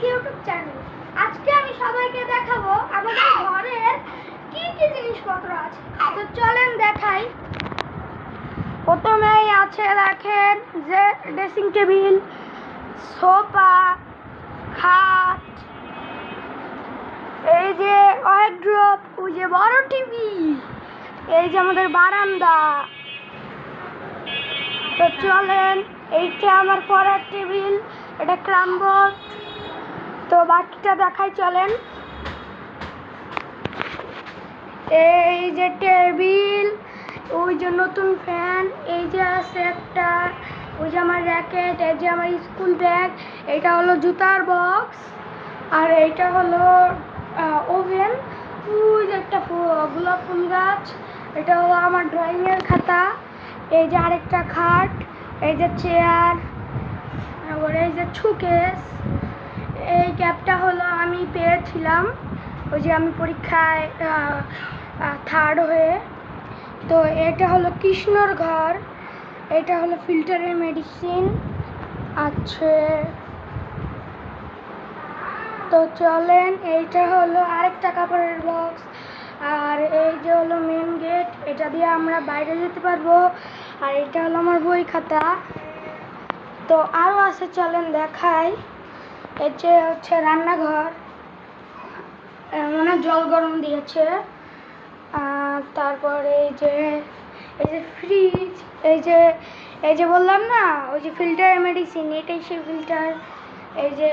YouTube channel. আজকে আমি সবাইকে দেখাবো আমাদের ঘরের কি কি জিনিসপত্র আছে। তো চলেন দেখাই। প্রথমেই আছে দেখেন যে ড্রেসিং টেবিল, সোফা, খাট, এই যে ওয়ার্ড্রোব, ওই যে বড় টিভি, এই যে আমাদের বারান্দা। তো চলেন, এইটা আমার পড়ার টেবিল, এটা ক্রামবোর্ড। তো বাকিটা দেখাই চলেন। এই যে টেবিল, ওই যে নতুন ফ্যান, এই যে আছে একটা, ওই যে আমার র্যাকেট, এই যে আমার স্কুল ব্যাগ, এটা হলো জুতার বক্স, আর এইটা হলো ওভেন, ওই যে একটা গোলাপ ফুল গাছ, এটা হলো আমার ড্রয়িংয়ের খাতা, এই যে আরেকটা খাট, এই যে চেয়ার, তারপরে এই যে শোকেস। এই ক্যাপটা হলো আমি পেয়েছিলাম ওই যে আমি পরীক্ষায় থার্ড হয়ে। তো এটা হলো কৃষ্ণর ঘর, এটা হলো ফিল্টারের মেডিসিন আছে। তো চলেন, এইটা হলো আরেকটা কাপড়ের বক্স, আর এই যে হলো মেন গেট, এটা দিয়ে আমরা বাইরে যেতে পারবো। আর এটা হলো আমার বই খাতা। তো আরও আছে, চলেন দেখাই। এই যে হচ্ছে রান্নাঘর, মানে জল গরম দিয়েছে। তারপরে এই যে ফ্রিজ, এই যে বললাম না ওই যে ফিল্টার মেডিসিন, এটাই সেই ফিল্টার। এই যে